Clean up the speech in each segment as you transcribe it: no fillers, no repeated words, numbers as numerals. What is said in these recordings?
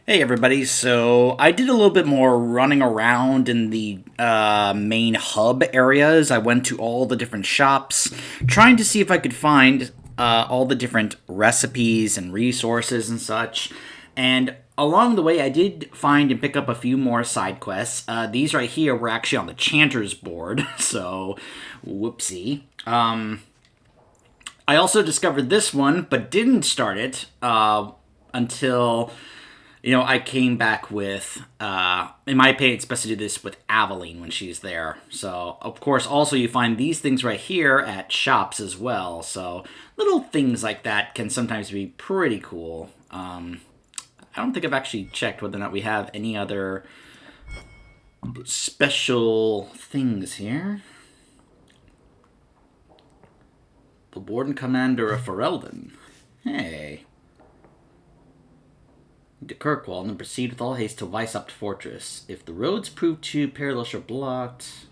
Hey everybody, so I did a little bit more running around in the main hub areas. I went to all the different shops, trying to see if I could find all the different recipes and resources and such. And along the way, I did find and pick up a few more side quests. These right here were actually on the Chanter's board, so whoopsie. I also discovered this one, but didn't start it until I came back with, in my opinion, it's best to do this with Aveline when she's there. So, of course, also you find these things right here at shops as well. So, little things like that can sometimes be pretty cool. I don't think I've actually checked whether or not we have any other special things here. The Warden Commander of Ferelden. Hey. To Kirkwall and then proceed with all haste to Weissapt Fortress. If the roads prove too perilous or blocked...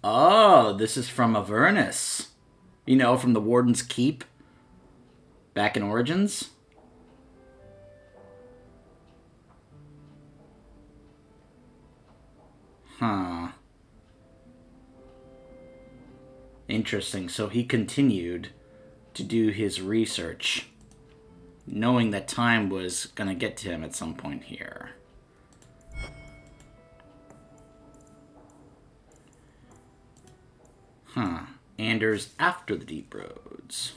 Oh, this is from Avernus. From the Warden's Keep. Back in Origins. Interesting. So he continued to do his research, knowing that time was going to get to him at some point here. Anders after the Deep Roads.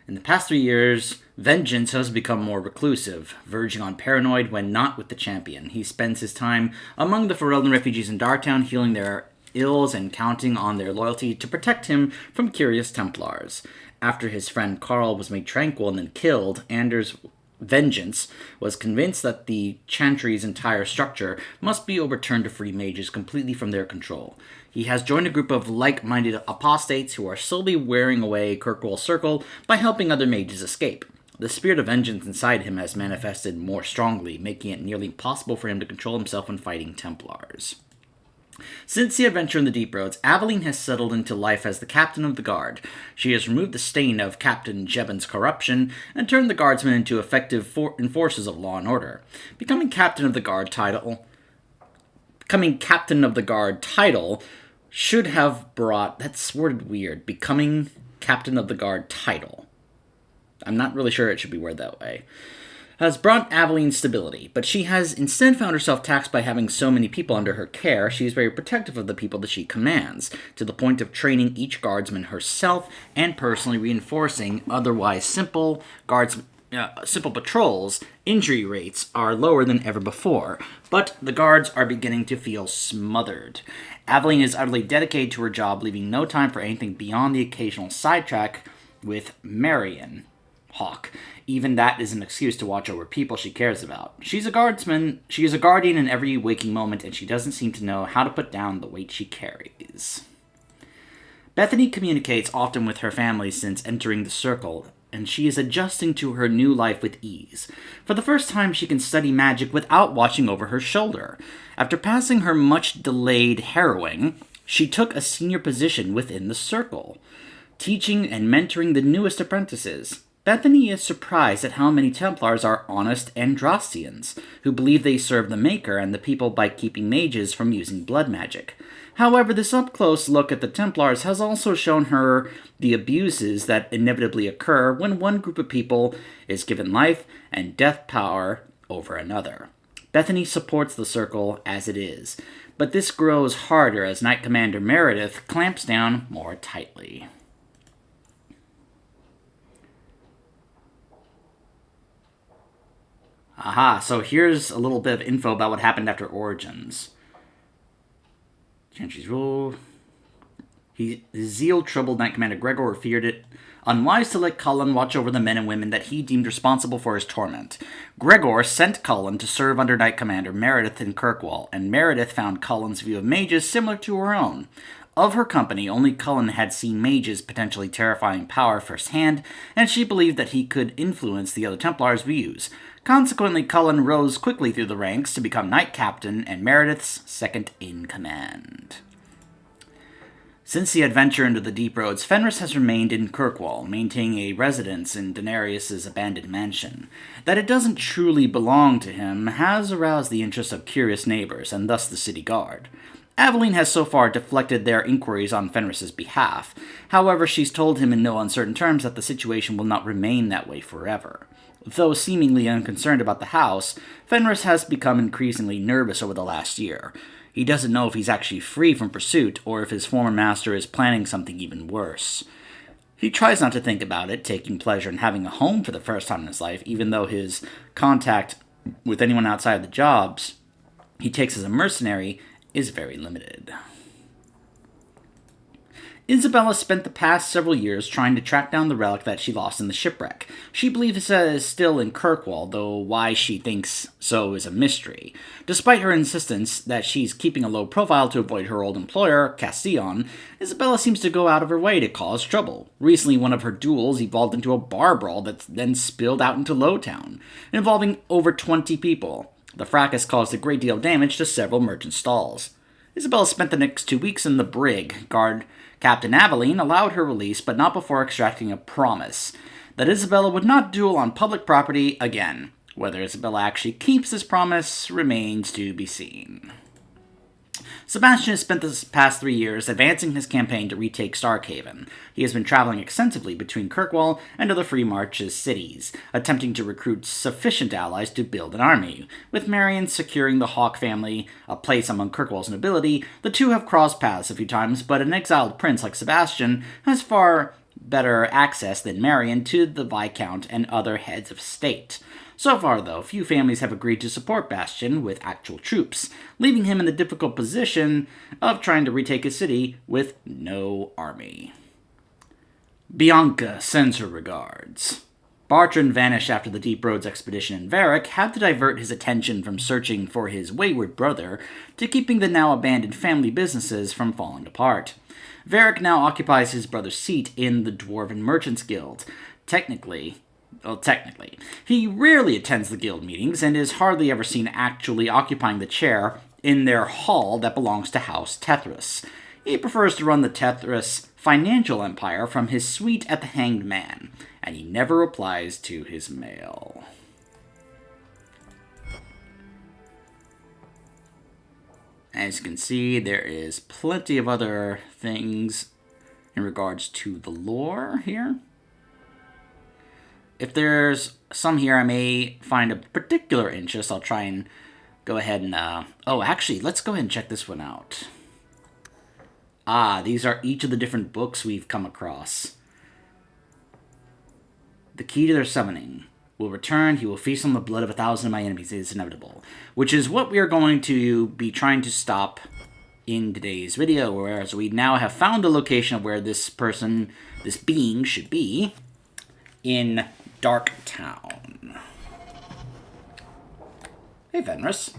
In the past 3 years, Vengeance has become more reclusive, verging on paranoid when not with the champion. He spends his time among the Ferelden refugees in Darktown, healing their ills and counting on their loyalty to protect him from curious Templars. After his friend Carl was made tranquil and then killed, Anders' Vengeance was convinced that the Chantry's entire structure must be overturned to free mages completely from their control. He has joined a group of like-minded apostates who are slowly wearing away Kirkwall's circle by helping other mages escape. The spirit of vengeance inside him has manifested more strongly, making it nearly impossible for him to control himself when fighting Templars. Since the adventure in the Deep Roads, Aveline has settled into life as the captain of the guard. She has removed the stain of Captain Jebben's corruption and turned the guardsmen into effective enforcers of law and order. Becoming captain of the guard title should have brought... That's worded weird. Becoming captain of the guard title. I'm not really sure it should be worded that way. Has brought Aveline stability, but she has instead found herself taxed by having so many people under her care. She is very protective of the people that she commands, to the point of training each guardsman herself and personally reinforcing otherwise simple patrols. Injury rates are lower than ever before, but the guards are beginning to feel smothered. Aveline is utterly dedicated to her job, leaving no time for anything beyond the occasional sidetrack with Marion Hawk. Even that is an excuse to watch over people she cares about. She's a guardsman. She is a guardian in every waking moment, and she doesn't seem to know how to put down the weight she carries. Bethany communicates often with her family since entering the circle, and she is adjusting to her new life with ease. For the first time, she can study magic without watching over her shoulder. After passing her much-delayed harrowing, she took a senior position within the circle, teaching and mentoring the newest apprentices. Bethany is surprised at how many Templars are honest Andrastians, who believe they serve the Maker and the people by keeping mages from using blood magic. However, this up-close look at the Templars has also shown her the abuses that inevitably occur when one group of people is given life and death power over another. Bethany supports the Circle as it is, but this grows harder as Knight Commander Meredith clamps down more tightly. Aha, so here's a little bit of info about what happened after Origins. Chantry's rule. His zeal troubled Knight Commander Gregor, who feared it unwise to let Cullen watch over the men and women that he deemed responsible for his torment. Gregor sent Cullen to serve under Knight Commander Meredith in Kirkwall, and Meredith found Cullen's view of mages similar to her own. Of her company, only Cullen had seen mages' potentially terrifying power firsthand, and she believed that he could influence the other Templars' views. Consequently, Cullen rose quickly through the ranks to become Knight Captain and Meredith's second-in-command. Since the adventure into the deep roads, Fenris has remained in Kirkwall, maintaining a residence in Daenerys' abandoned mansion. That it doesn't truly belong to him has aroused the interest of curious neighbors, and thus the city guard. Aveline has so far deflected their inquiries on Fenris' behalf. However, she's told him in no uncertain terms that the situation will not remain that way forever. Though seemingly unconcerned about the house, Fenris has become increasingly nervous over the last year. He doesn't know if he's actually free from pursuit, or if his former master is planning something even worse. He tries not to think about it, taking pleasure in having a home for the first time in his life, even though his contact with anyone outside of the jobs he takes as a mercenary is very limited. Isabella spent the past several years trying to track down the relic that she lost in the shipwreck. She believes it is still in Kirkwall, though why she thinks so is a mystery. Despite her insistence that she's keeping a low profile to avoid her old employer, Castillon, Isabella seems to go out of her way to cause trouble. Recently, one of her duels evolved into a bar brawl that then spilled out into Lowtown, involving over 20 people. The fracas caused a great deal of damage to several merchant stalls. Isabella spent the next 2 weeks in the brig. Guard Captain Aveline allowed her release, but not before extracting a promise that Isabella would not duel on public property again. Whether Isabella actually keeps this promise remains to be seen. Sebastian has spent the past 3 years advancing his campaign to retake Starkhaven. He has been traveling extensively between Kirkwall and other Free Marches cities, attempting to recruit sufficient allies to build an army. With Marion securing the Hawk family a place among Kirkwall's nobility, the two have crossed paths a few times, but an exiled prince like Sebastian has far better access than Marion to the Viscount and other heads of state. So far, though, few families have agreed to support Bastion with actual troops, leaving him in the difficult position of trying to retake his city with no army. Bianca sends her regards. Bartrand vanished after the Deep Roads expedition in Varric had to divert his attention from searching for his wayward brother to keeping the now abandoned family businesses from falling apart. Varric now occupies his brother's seat in the Dwarven Merchants Guild. Technically, he rarely attends the guild meetings and is hardly ever seen actually occupying the chair in their hall that belongs to House Tethras. He prefers to run the Tethras financial empire from his suite at the Hanged Man, and he never replies to his mail. As you can see, there is plenty of other things in regards to the lore here. If there's some here I may find of particular interest, I'll try and go ahead and... actually, let's go ahead and check this one out. These are each of the different books we've come across. The key to their summoning. Will return, he will feast on the blood of 1,000 of my enemies, it is inevitable. Which is what we are going to be trying to stop in today's video, whereas we now have found a location of where this person, this being, should be in Dark Town. Hey, Fenris.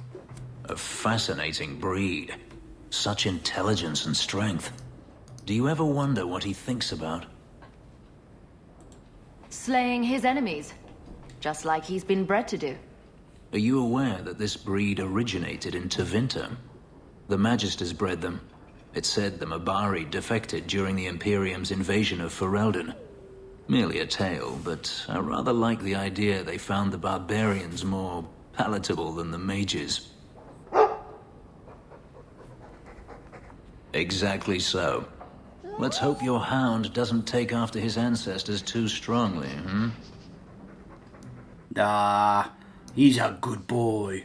A fascinating breed. Such intelligence and strength. Do you ever wonder what he thinks about? Slaying his enemies. Just like he's been bred to do. Are you aware that this breed originated in Tevinter? The Magisters bred them. It said the Mabari defected during the Imperium's invasion of Ferelden. Merely a tale, but I rather like the idea they found the barbarians more palatable than the mages. Exactly so. Let's hope your hound doesn't take after his ancestors too strongly, He's a good boy.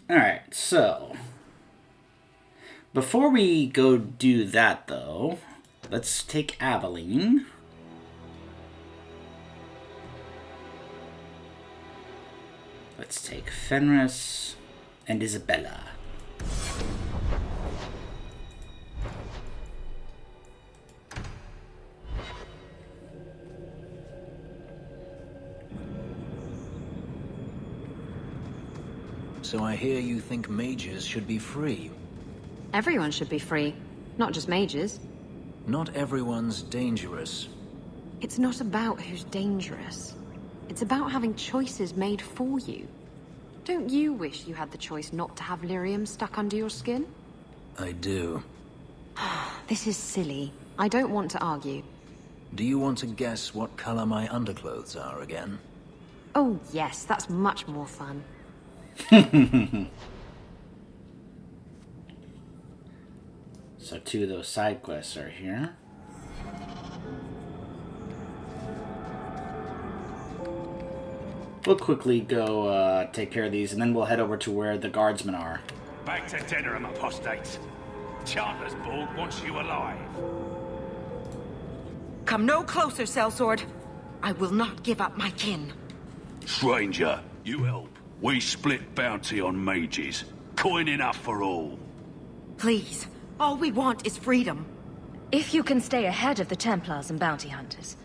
Alright, so... before we go do that, though, let's take Aveline. Let's take Fenris and Isabella. So I hear you think mages should be free. Everyone should be free, not just mages. Not everyone's dangerous. It's not about who's dangerous. It's about having choices made for you. Don't you wish you had the choice not to have lyrium stuck under your skin? I do. This is silly. I don't want to argue. Do you want to guess what color my underclothes are again? Oh yes, that's much more fun. So 2 of those side quests are here. We'll quickly go take care of these, and then we'll head over to where the guardsmen are. Back to Denerim, apostates. Chancellorsborg wants you alive. Come no closer, Sellsword. I will not give up my kin. Stranger, you help. We split bounty on mages. Coin enough for all. Please, all we want is freedom. If you can stay ahead of the Templars and bounty hunters,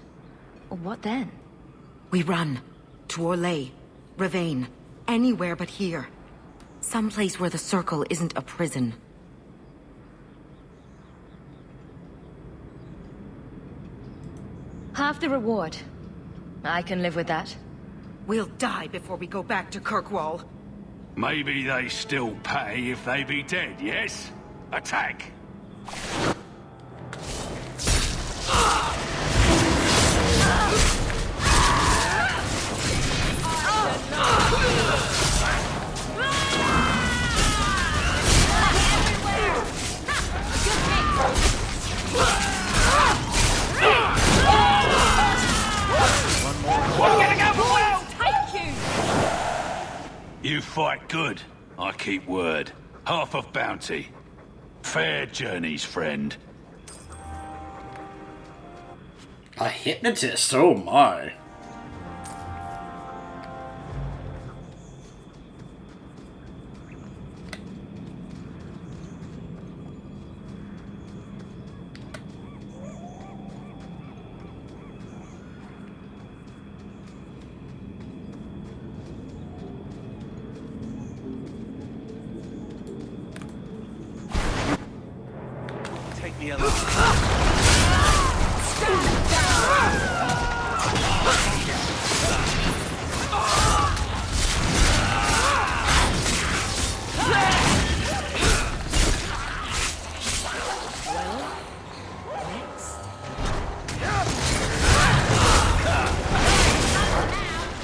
what then? We run. To Orlais, Ravane, anywhere but here. Someplace where the Circle isn't a prison. Half the reward. I can live with that. We'll die before we go back to Kirkwall. Maybe they still pay if they be dead, yes? Attack! You fight good. I keep word. Half of bounty. Fair journeys, friend. A hypnotist, oh my.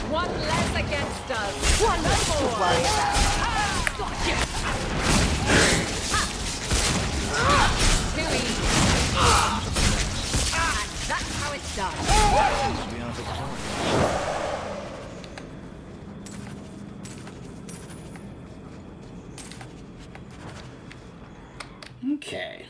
One less against us. One more to worry about. Too easy. And that's how it's done. Okay.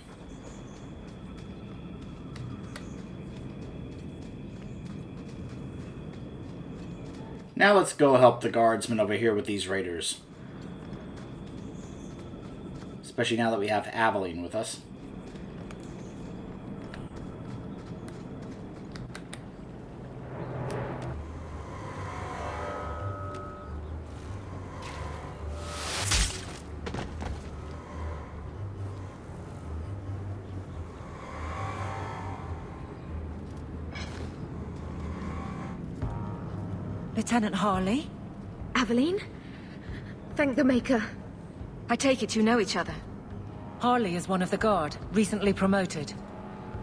Now let's go help the guardsmen over here with these raiders. Especially now that we have Aveline with us. Lieutenant Harley? Aveline? Thank the Maker. I take it you know each other. Harley is one of the Guard, recently promoted.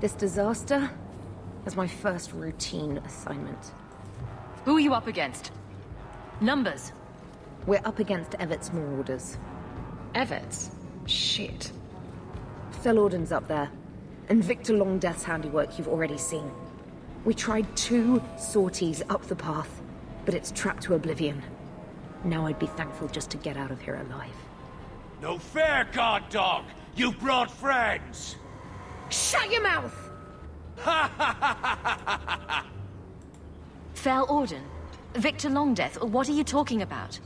This disaster is my first routine assignment. Who are you up against? Numbers. We're up against Evert's Marauders. Everts? Shit. Fellorden's up there, and Victor Longdeath's handiwork you've already seen. We tried 2 sorties up the path, but it's trapped to oblivion. Now I'd be thankful just to get out of here alive. No fair, guard dog! You brought friends! Shut your mouth! Fell Orden? Victor Longdeath? What are you talking about?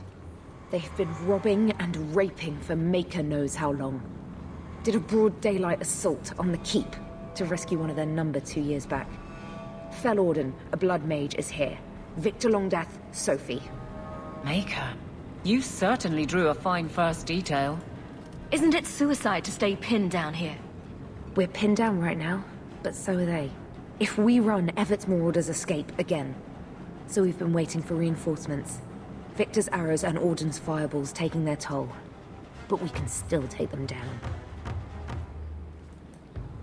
They've been robbing and raping for Maker knows how long. Did a broad daylight assault on the keep to rescue one of their number 2 years back. Fell Orden, a blood mage, is here. Victor Longdeath, Sophie. Maker, you certainly drew a fine first detail. Isn't it suicide to stay pinned down here? We're pinned down right now, but so are they. If we run, Evert's Marauders escape again. So we've been waiting for reinforcements. Victor's arrows and Auden's fireballs taking their toll. But we can still take them down.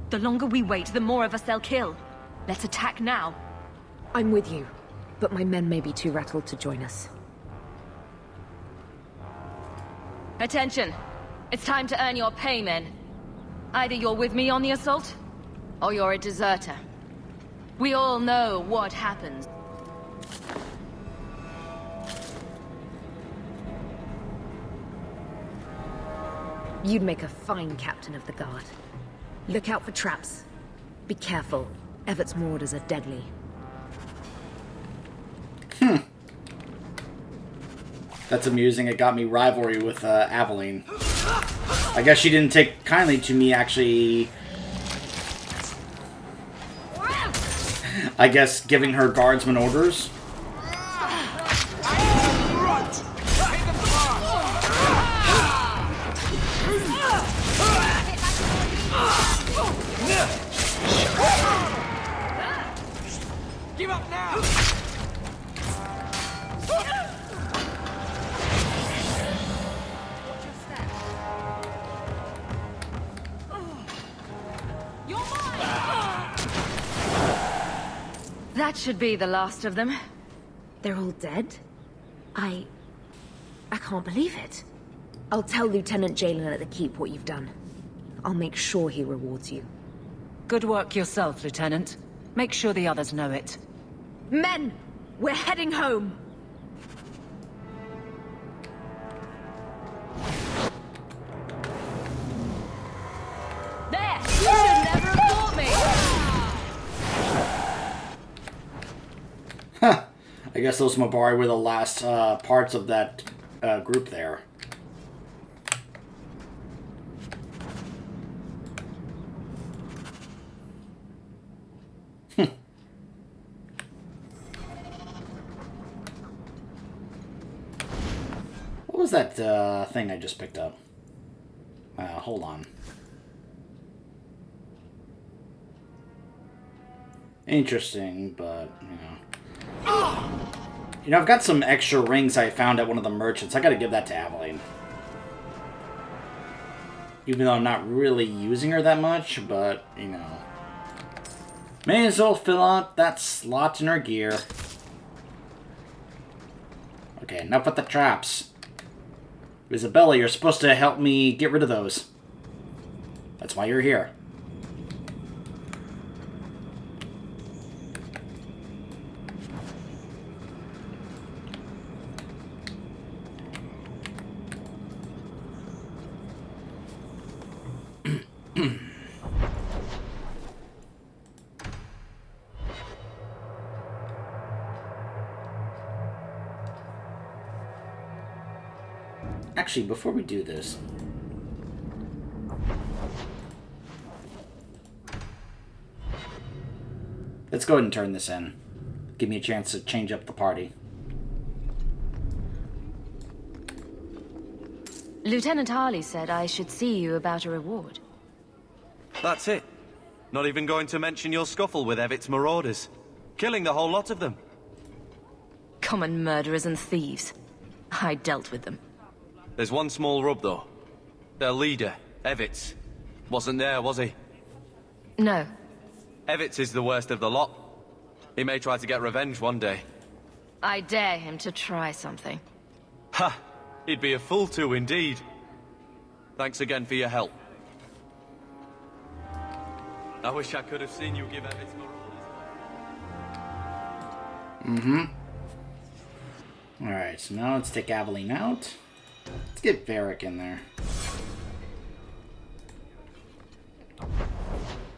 The longer we wait, the more of us they'll kill. Let's attack now. I'm with you, but my men may be too rattled to join us. Attention! It's time to earn your pay, men. Either you're with me on the assault, or you're a deserter. We all know what happens. You'd make a fine captain of the guard. Look out for traps. Be careful. Everett's marauders are deadly. That's amusing. It got me rivalry with Aveline. I guess she didn't take kindly to me actually... I guess giving her guardsmen orders. Give up now! That should be the last of them. They're all dead? I can't believe it. I'll tell Lieutenant Jalen at the Keep what you've done. I'll make sure he rewards you. Good work yourself, Lieutenant. Make sure the others know it. Men! We're heading home! There! You should never have fought me! Huh. I guess those Mabari were the last parts of that group there. What was that thing I just picked up? Hold on. Interesting, but, you know, I've got some extra rings I found at one of the merchants. I gotta give that to Aveline. Even though I'm not really using her that much, but, you know. May as well fill out that slot in her gear. Okay, enough with the traps. Isabella, you're supposed to help me get rid of those. That's why you're here. Actually, before we do this... let's go ahead and turn this in. Give me a chance to change up the party. Lieutenant Harley said I should see you about a reward. That's it. Not even going to mention your scuffle with Everett's marauders. Killing the whole lot of them. Common murderers and thieves. I dealt with them. There's one small rub, though. Their leader, Evitz, wasn't there, was he? No. Evitz is the worst of the lot. He may try to get revenge one day. I dare him to try something. Ha! He'd be a fool to, indeed. Thanks again for your help. I wish I could have seen you give Evitz marauders. Alright, so now let's take Aveline out. Let's get Varric in there.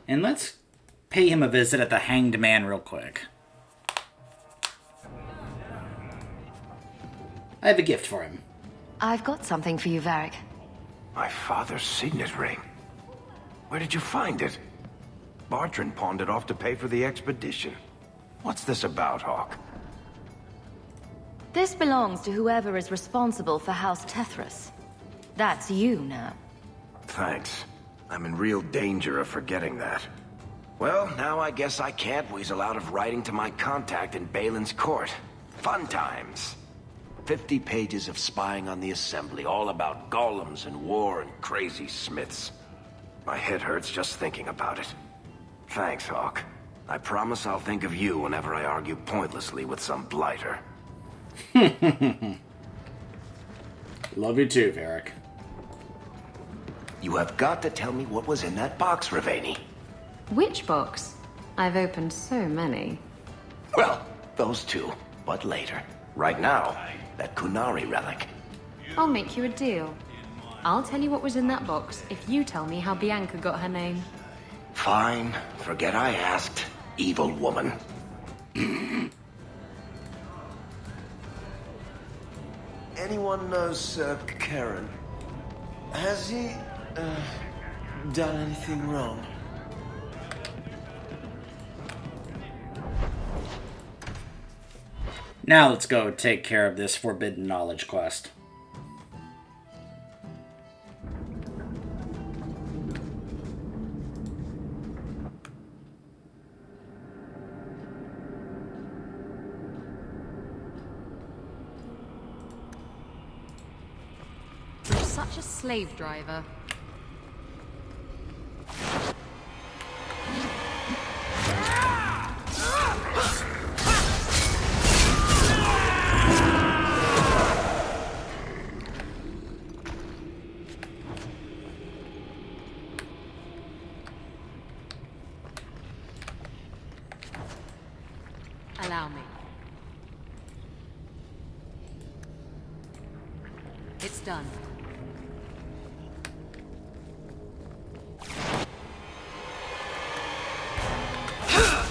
And let's pay him a visit at the Hanged Man real quick. I have a gift for him. I've got something for you, Varric. My father's signet ring. Where did you find it? Bartrand pawned it off to pay for the expedition. What's this about, Hawk? This belongs to whoever is responsible for House Tethras. That's you now. Thanks. I'm in real danger of forgetting that. Well, now I guess I can't weasel out of writing to my contact in Balin's court. Fun times. 50 pages of spying on the Assembly, all about golems and war and crazy smiths. My head hurts just thinking about it. Thanks, Hawk. I promise I'll think of you whenever I argue pointlessly with some blighter. Love you too, Varric. You have got to tell me what was in that box, Ravani. Which box? I've opened so many. Well, those two, but later. Right now, that Kunari relic. I'll make you a deal. I'll tell you what was in that box if you tell me how Bianca got her name. Fine. Forget I asked, evil woman. Anyone knows, Karen? Has he, done anything wrong? Now let's go take care of this Forbidden Knowledge quest. You're such a slave driver. Allow me. It's done.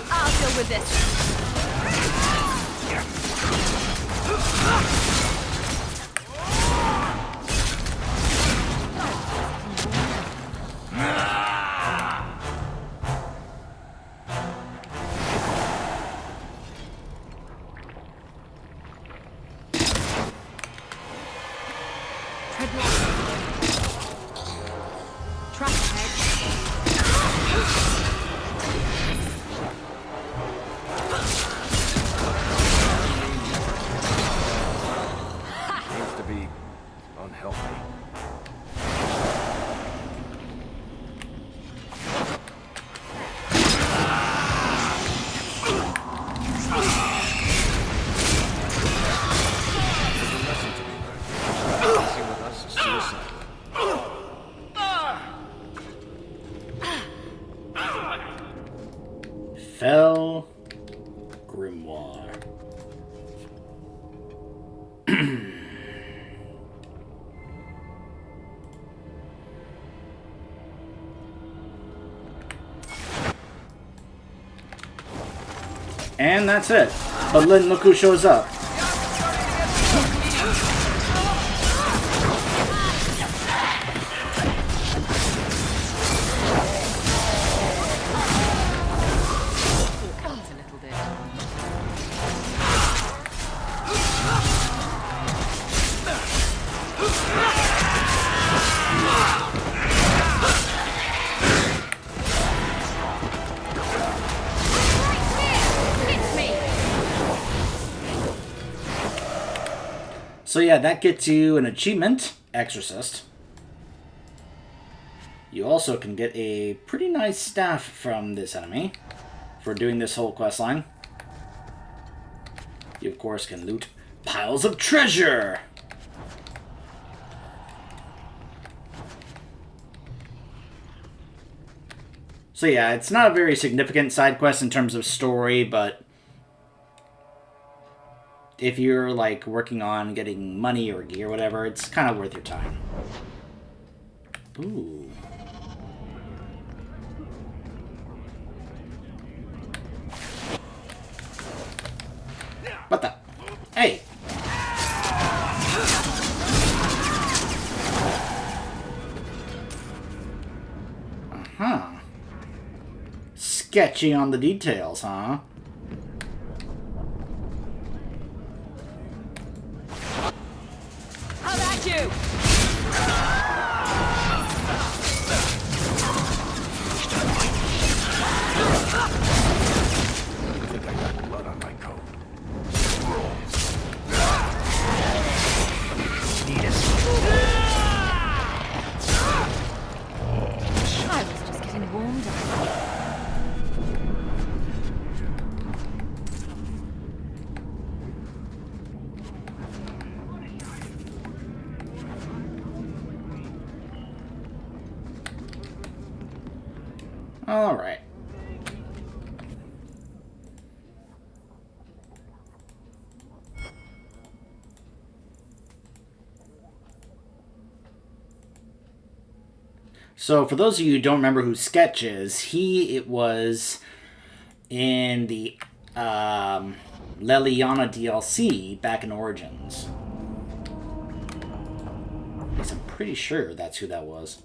I'll deal with this. Tread lightly. Track ahead. Seems to be unhealthy. Fell Grimoire. And that's it. But then look who shows up. Comes a little bit. So yeah, that gets you an achievement, Exorcist. You also can get a pretty nice staff from this enemy for doing this whole quest line. You of course can loot piles of treasure. So yeah, it's not a very significant side quest in terms of story, but if you're like working on getting money or gear or whatever, it's kind of worth your time. Ooh. What the? Hey! Uh-huh. Sketchy on the details, huh? How about you? I think I got blood on my coat. Alright. So, for those of you who don't remember who Sketch is, it was in the Leliana DLC back in Origins. At least I'm pretty sure that's who that was.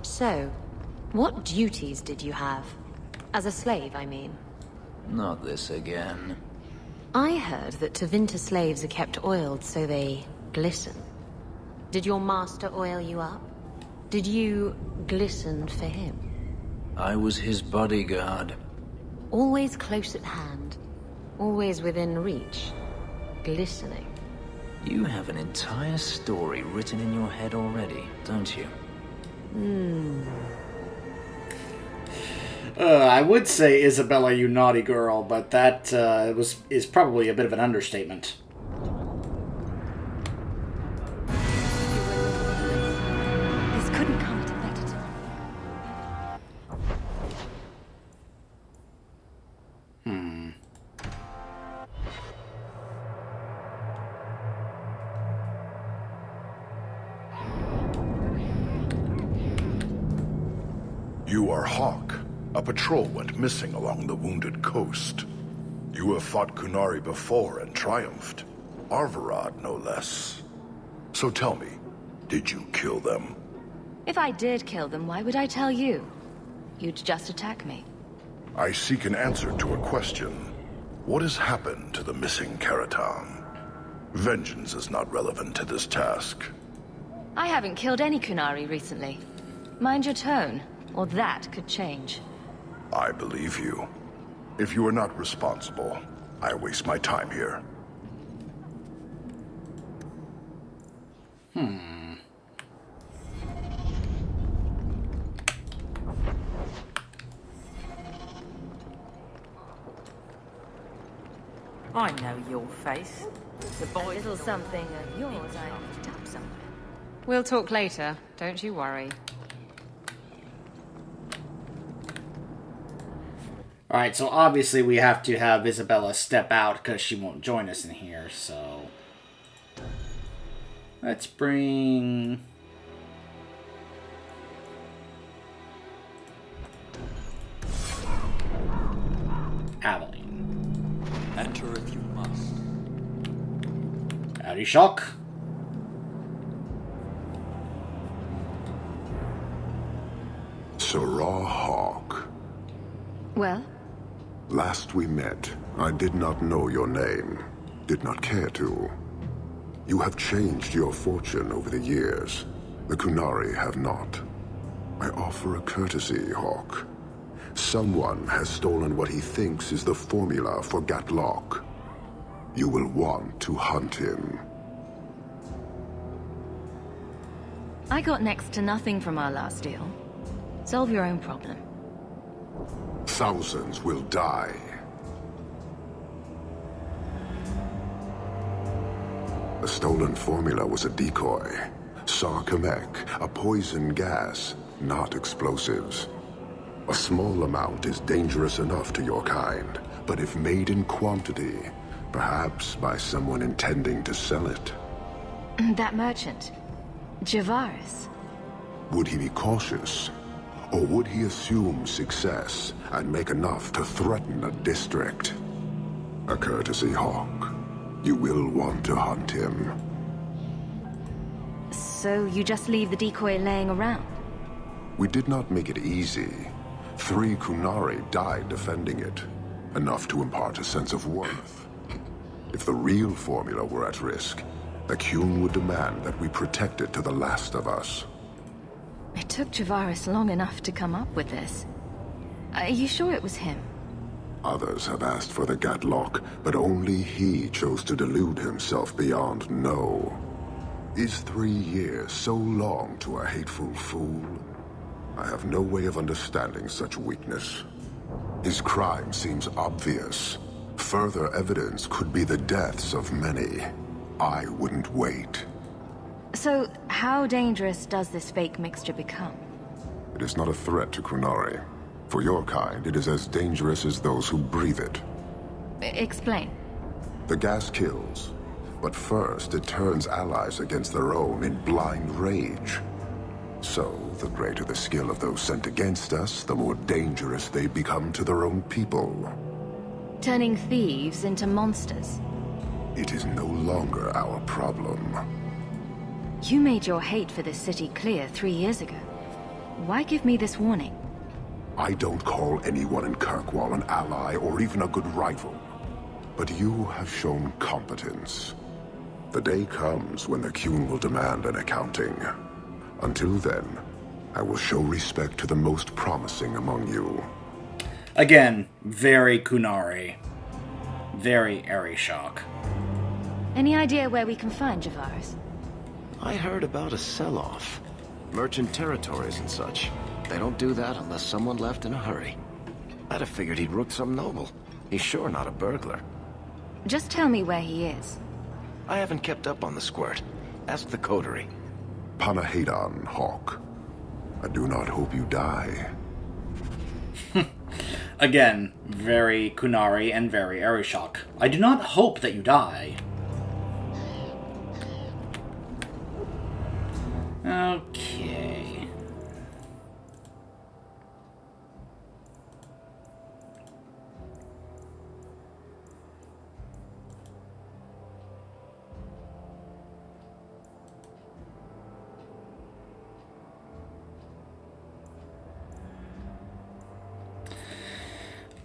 So, what duties did you have? As a slave, I mean. Not this again. I heard that Tevinter slaves are kept oiled so they glisten. Did your master oil you up? Did you glisten for him? I was his bodyguard. Always close at hand. Always within reach. Glistening. You have an entire story written in your head already, don't you? I would say, Isabella, you naughty girl, but that is probably a bit of an understatement. This couldn't come at a better time. You are Hawk. A patrol went missing along the Wounded Coast. You have fought Kunari before and triumphed. Arvarad, no less. So tell me, did you kill them? If I did kill them, why would I tell you? You'd just attack me. I seek an answer to a question. What has happened to the missing Karatam? Vengeance is not relevant to this task. I haven't killed any Kunari recently. Mind your tone, or that could change. I believe you. If you are not responsible, I waste my time here. I know your face. The A boy. little something of yours I picked up somewhere. We'll talk later, don't you worry. Alright, so obviously we have to have Isabella step out because she won't join us in here, so... Let's bring... Aveline. Enter if you must. Howdy, Shock. Sarah Hawk. Well? Last we met, I did not know your name. Did not care to. You have changed your fortune over the years. The Kunari have not. I offer a courtesy, Hawk. Someone has stolen what he thinks is the formula for Gatlock. You will want to hunt him. I got next to nothing from our last deal. Solve your own problem. Thousands will die. The stolen formula was a decoy. Sarkamek, a poison gas, not explosives. A small amount is dangerous enough to your kind, but if made in quantity, perhaps by someone intending to sell it. That merchant. Javaris. Would he be cautious? Or would he assume success and make enough to threaten a district? A courtesy, Hawk. You will want to hunt him. So you just leave the decoy laying around? We did not make it easy. 3 Kunari died defending it. Enough to impart a sense of worth. If the real formula were at risk, the Qun would demand that we protect it to the last of us. It took Javaris long enough to come up with this. Are you sure it was him? Others have asked for the Gatlock, but only he chose to delude himself beyond no. Is 3 years so long to a hateful fool? I have no way of understanding such weakness. His crime seems obvious. Further evidence could be the deaths of many. I wouldn't wait. So, how dangerous does this fake mixture become? It is not a threat to Kunari. For your kind, it is as dangerous as those who breathe it. Explain. The gas kills, but first it turns allies against their own in blind rage. So, the greater the skill of those sent against us, the more dangerous they become to their own people. Turning thieves into monsters. It is no longer our problem. You made your hate for this city clear 3 years ago. Why give me this warning? I don't call anyone in Kirkwall an ally or even a good rival. But you have shown competence. The day comes when the Qun will demand an accounting. Until then, I will show respect to the most promising among you. Again, very Kunari. Very Arishok. Any idea where we can find Javaris? I heard about a sell-off. Merchant territories and such. They don't do that unless someone left in a hurry. I'd have figured he'd rooked some noble. He's sure not a burglar. Just tell me where he is. I haven't kept up on the squirt. Ask the coterie. Panahedon, Hawk. I do not hope you die. Again, very Kunari and very Arishok. I do not hope that you die. Okay.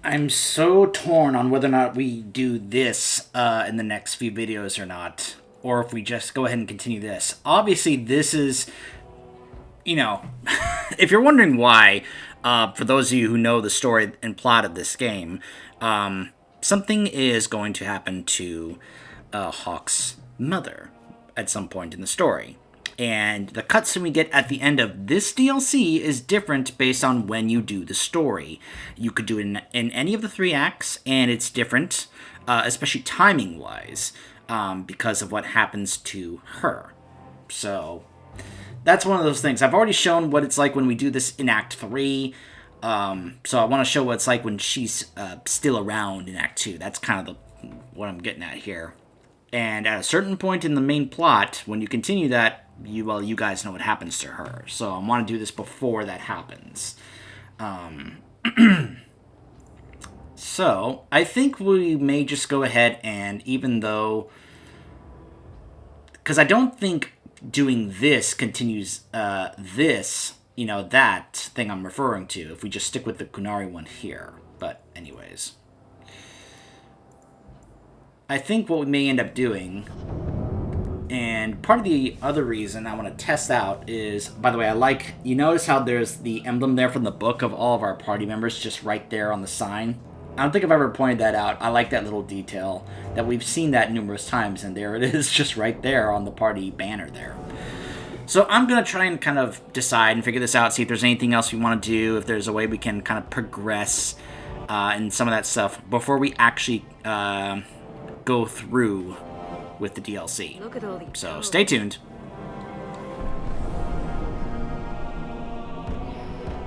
I'm so torn on whether or not we do this in the next few videos or not. Or if we just go ahead and continue this. Obviously, this is, you know, if you're wondering why, for those of you who know the story and plot of this game, something is going to happen to Hawk's mother at some point in the story. And the cutscene we get at the end of this DLC is different based on when you do the story. You could do it in any of the 3 acts, and it's different, especially timing-wise, because of what happens to her. So, that's one of those things. I've already shown what it's like when we do this in Act 3, so I want to show what it's like when she's still around in Act 2. That's kind of what I'm getting at here. And at a certain point in the main plot, when you continue that, you guys know what happens to her. So I want to do this before that happens. So, I think we may just go ahead and, even though... Because I don't think doing this continues this, that thing I'm referring to, if we just stick with the Kunari one here. But anyways. I think what we may end up doing... And part of the other reason I want to test out is, by the way, you notice how there's the emblem there from the book of all of our party members just right there on the sign? I don't think I've ever pointed that out. I like that little detail, that we've seen that numerous times, and there it is just right there on the party banner there. So I'm going to try and kind of decide and figure this out, see if there's anything else we want to do, if there's a way we can kind of progress in some of that stuff before we actually go through with the DLC. Look at all these so stay tuned.